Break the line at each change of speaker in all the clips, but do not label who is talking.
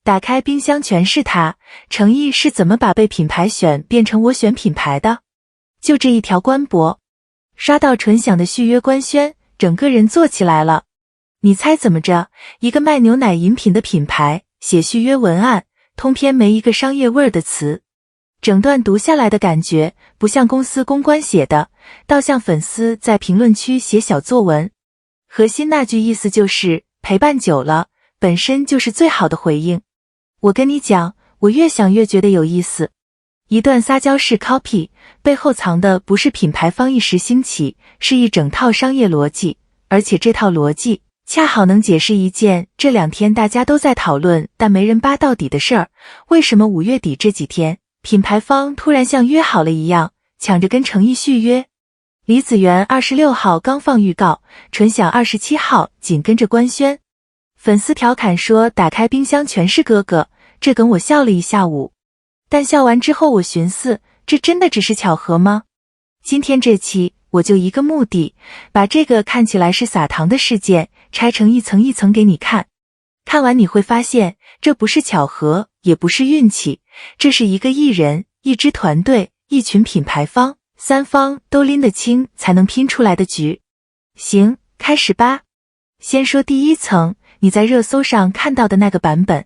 打开冰箱全是它，程毅是怎么把被品牌选变成我选品牌的？就这一条官博。刷到纯享的续约官宣，整个人坐起来了。你猜怎么着？一个卖牛奶饮品的品牌写续约文案，通篇没一个商业味儿的词。整段读下来的感觉，不像公司公关写的，倒像粉丝在评论区写小作文。核心那句意思就是陪伴久了，本身就是最好的回应。我跟你讲，我越想越觉得有意思。一段撒娇式 copy， 背后藏的不是品牌方一时兴起，是一整套商业逻辑，而且这套逻辑恰好能解释一件这2天大家都在讨论但没人扒到底的事儿：为什么5月底这几天，品牌方突然像约好了一样，抢着跟程毅续约？李子园26号刚放预告，纯享27号紧跟着官宣。粉丝调侃说打开冰箱全是哥哥，这梗我笑了一下午。但笑完之后我寻思，这真的只是巧合吗？今天这期我就一个目的，把这个看起来是撒糖的事件拆成一层一层给你看。看完你会发现，这不是巧合，也不是运气，这是一个艺人、一支团队、一群品牌方，3方都拎得清才能拼出来的局。行，开始吧。先说第一层，你在热搜上看到的那个版本。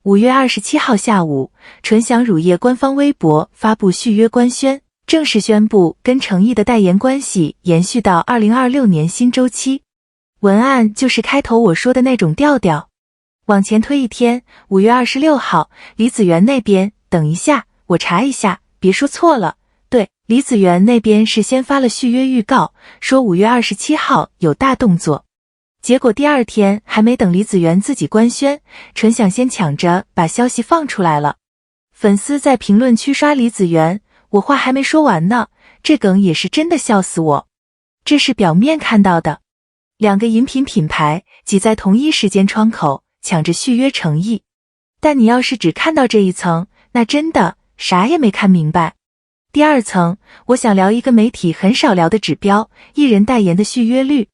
5月27号下午，纯享乳业官方微博发布续约官宣，正式宣布跟程毅的代言关系延续到2026年新周期。文案就是开头我说的那种调调。往前推一天，5月26号，李子园那边，等一下，我查一下，别说错了。对，李子园那边是先发了续约预告，说5月27号有大动作。结果第2天还没等李子园自己官宣，纯享先抢着把消息放出来了。粉丝在评论区刷李子园，我话还没说完呢，这梗也是真的笑死我。这是表面看到的，2个饮品品牌挤在同一时间窗口，抢着续约程毅。但你要是只看到这一层，那真的啥也没看明白。第2层，我想聊一个媒体很少聊的指标，艺人代言的续约率。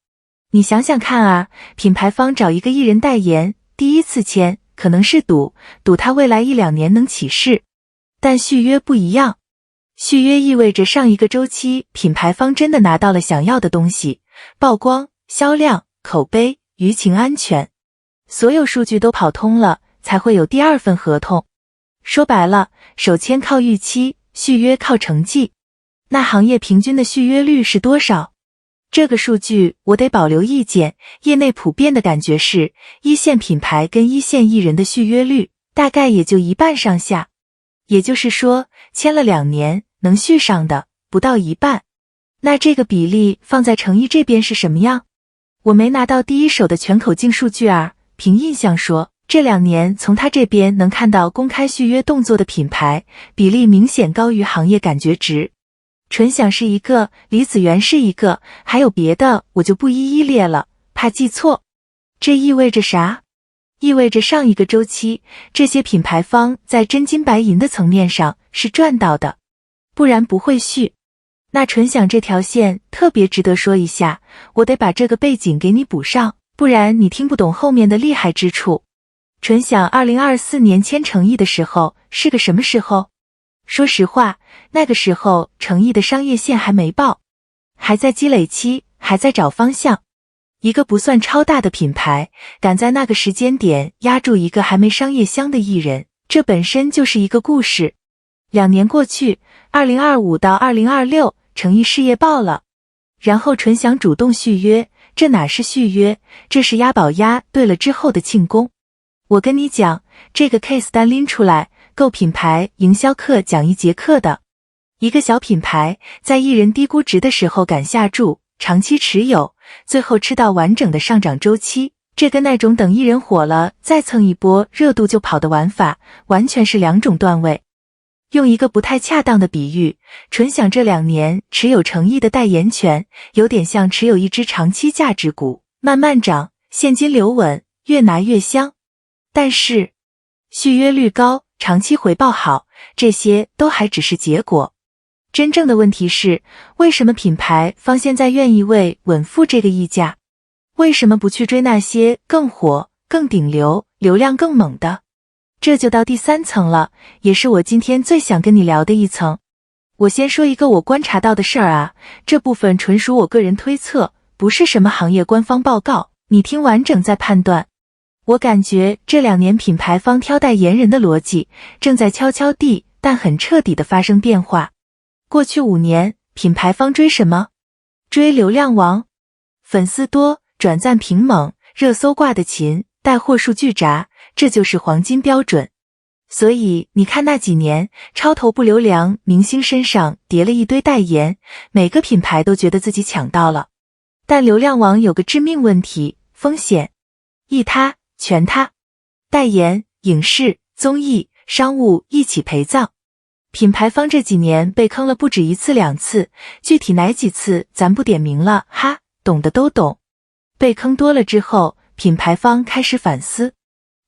你想想看啊，品牌方找一个艺人代言，第一次签可能是赌他未来1-2年能起势，但续约不一样。续约意味着上一个周期品牌方真的拿到了想要的东西，曝光、销量、口碑、舆情安全，所有数据都跑通了，才会有第2份合同。说白了，首签靠预期，续约靠成绩。那行业平均的续约率是多少？这个数据我得保留意见，业内普遍的感觉是1线品牌跟1线艺人的续约率大概也就一半上下，也就是说签了2年能续上的不到一半。那这个比例放在程毅这边是什么样？我没拿到第一手的全口径数据啊，凭印象说这2年从他这边能看到公开续约动作的品牌比例明显高于行业感觉值。纯享是一个，李子园是一个，还有别的我就不一一列了，怕记错。这意味着啥？意味着上一个周期这些品牌方在真金白银的层面上是赚到的，不然不会续。那纯享这条线特别值得说一下，我得把这个背景给你补上，不然你听不懂后面的厉害之处。纯享2024年签程毅的时候是个什么时候？说实话，那个时候程毅的商业线还没爆，还在积累期，还在找方向。一个不算超大的品牌，敢在那个时间点压住一个还没商业香的艺人，这本身就是一个故事。2年过去，2025到2026，程毅事业爆了，然后纯享主动续约，这哪是续约，这是押宝押对了之后的庆功。我跟你讲，这个 case 单拎出来够品牌营销课讲1节课的。一个小品牌在艺人低估值的时候敢下注，长期持有，最后吃到完整的上涨周期，这跟那种等艺人火了再蹭一波热度就跑的玩法完全是2种段位。用一个不太恰当的比喻，纯享这2年持有程毅的代言权，有点像持有一只长期价值股，慢慢涨，现金流稳，越拿越香。但是续约率高，长期回报好，这些都还只是结果。真正的问题是，为什么品牌方现在愿意为稳付这个溢价？为什么不去追那些更火、更顶流、流量更猛的？这就到第3层了，也是我今天最想跟你聊的一层。我先说一个我观察到的事儿啊，这部分纯属我个人推测，不是什么行业官方报告，你听完整再判断。我感觉这2年品牌方挑代言人的逻辑正在悄悄地但很彻底地发生变化。过去5年，品牌方追什么？追流量王，粉丝多，转赞评猛，热搜挂得勤，带货数据炸，这就是黄金标准。所以你看那几年，超头部流量明星身上叠了一堆代言，每个品牌都觉得自己抢到了。但流量王有个致命问题，风险。一塌，全塌。代言、影视、综艺、商务一起陪葬。品牌方这几年被坑了不止1次2次，具体哪几次咱不点名了，哈，懂的都懂。被坑多了之后，品牌方开始反思，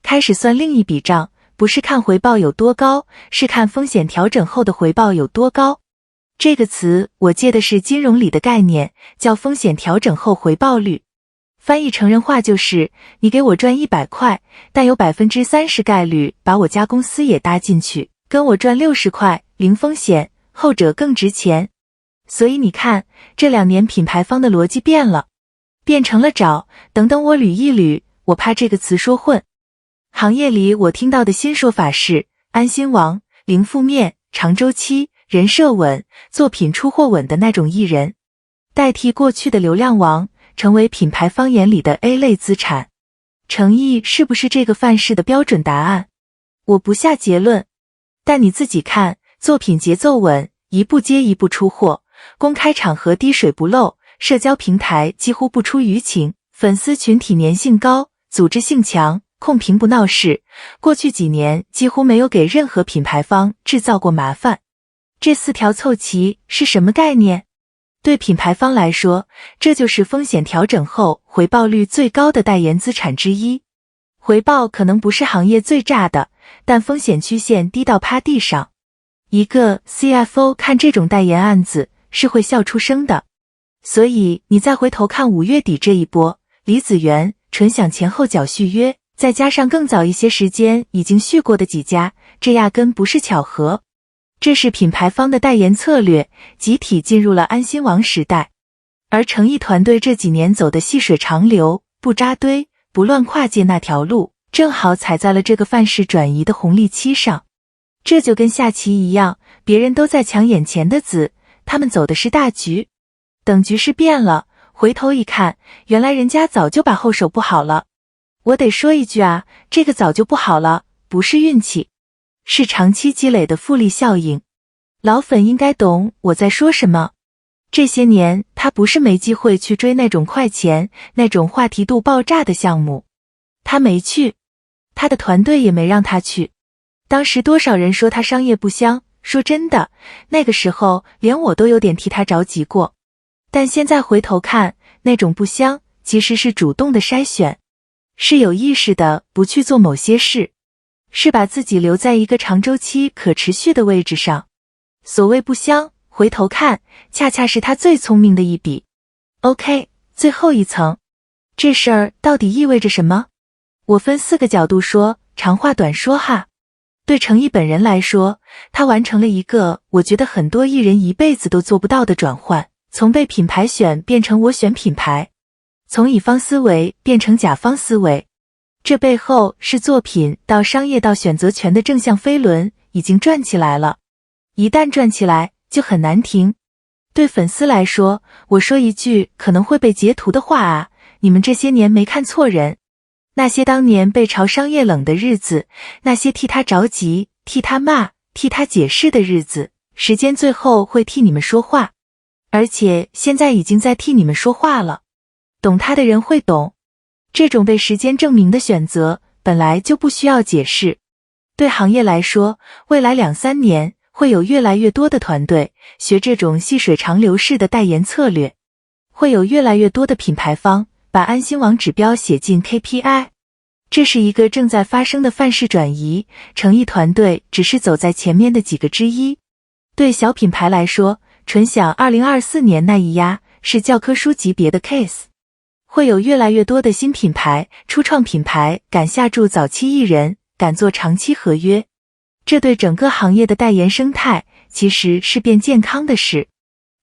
开始算另一笔账，不是看回报有多高，是看风险调整后的回报有多高。这个词我借的是金融里的概念，叫风险调整后回报率。翻译成人话就是，你给我赚100块，但有 30% 概率把我家公司也搭进去，跟我赚60块，零风险，后者更值钱。所以你看，这2年品牌方的逻辑变了，变成了找，等等我捋一捋，我怕这个词说混。行业里我听到的新说法是，安心王，零负面，长周期，人设稳，作品出货稳的那种艺人，代替过去的流量王，成为品牌方眼里的 A 类资产。诚意是不是这个范式的标准答案？我不下结论，但你自己看，作品节奏稳，一步接一步出货，公开场合滴水不漏，社交平台几乎不出舆情，粉丝群体粘性高，组织性强，控评不闹事，过去几年几乎没有给任何品牌方制造过麻烦。这4条凑齐是什么概念？对品牌方来说，这就是风险调整后回报率最高的代言资产之一。回报可能不是行业最炸的，但风险曲线低到趴地上。一个 CFO 看这种代言案子是会笑出声的。所以你再回头看5月底这一波，李子源、纯享前后脚续约，再加上更早一些时间已经续过的几家，这压根不是巧合。这是品牌方的代言策略，集体进入了安心王时代。而诚意团队这几年走的细水长流，不扎堆，不乱跨界那条路，正好踩在了这个范式转移的红利期上。这就跟下棋一样，别人都在抢眼前的子，他们走的是大局。等局势变了，回头一看，原来人家早就把后手布好了。我得说一句啊，这个早就布好了，不是运气，是长期积累的复利效应。老粉应该懂我在说什么。这些年他不是没机会去追那种快钱，那种话题度爆炸的项目，他没去，他的团队也没让他去。当时多少人说他商业不香，说真的，那个时候连我都有点替他着急过。但现在回头看，那种不香其实是主动的筛选，是有意识的不去做某些事，是把自己留在一个长周期可持续的位置上。所谓不香，回头看，恰恰是他最聪明的一笔。OK， 最后一层，这事儿到底意味着什么？我分4个角度说，长话短说哈。对诚意本人来说，他完成了一个我觉得很多艺人一辈子都做不到的转换，从被品牌选变成我选品牌，从乙方思维变成甲方思维。这背后是作品到商业到选择权的正向飞轮已经转起来了，一旦转起来就很难停。对粉丝来说，我说一句可能会被截图的话啊，你们这些年没看错人。那些当年被嘲商业冷的日子，那些替他着急、替他骂、替他解释的日子，时间最后会替你们说话，而且现在已经在替你们说话了。懂他的人会懂，这种被时间证明的选择本来就不需要解释。对行业来说，未来2-3年会有越来越多的团队学这种细水长流式的代言策略，会有越来越多的品牌方把安心王指标写进 KPI， 这是一个正在发生的范式转移，诚意团队只是走在前面的几个之一。对小品牌来说，纯享2024年那一压是教科书级别的 case， 会有越来越多的新品牌、初创品牌敢下注早期艺人，敢做长期合约。这对整个行业的代言生态其实是变健康的事。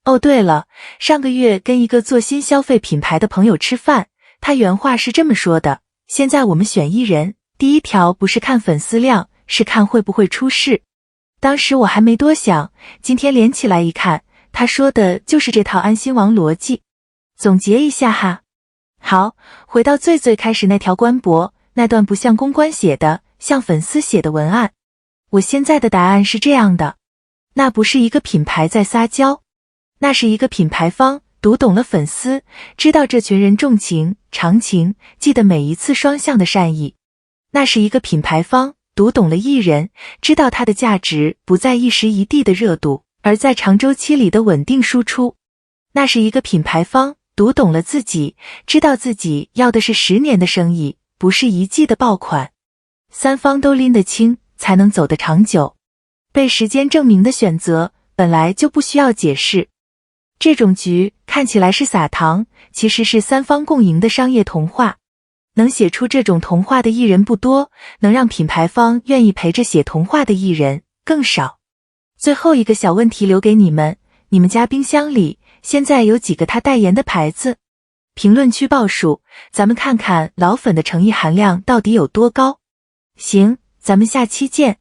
哦，对了，上个月跟一个做新消费品牌的朋友吃饭，他原话是这么说的：现在我们选艺人，第一条不是看粉丝量，是看会不会出事。当时我还没多想，今天连起来一看，他说的就是这套安心王逻辑。总结一下哈。好，回到最开始那条官博，那段不像公关写的，像粉丝写的文案。我现在的答案是这样的，那不是一个品牌在撒娇，那是一个品牌方读懂了粉丝，知道这群人重情长情，记得每一次双向的善意。那是一个品牌方读懂了艺人，知道他的价值不在一时一地的热度，而在长周期里的稳定输出。那是一个品牌方读懂了自己，知道自己要的是10年的生意，不是1季的爆款。三方都拎得清，才能走得长久。被时间证明的选择，本来就不需要解释。这种局看起来是撒糖，其实是三方共赢的商业童话。能写出这种童话的艺人不多，能让品牌方愿意陪着写童话的艺人更少。最后一个小问题留给你们，你们家冰箱里现在有几个他代言的牌子？评论区报数，咱们看看老粉的诚意含量到底有多高。行，咱们下期见。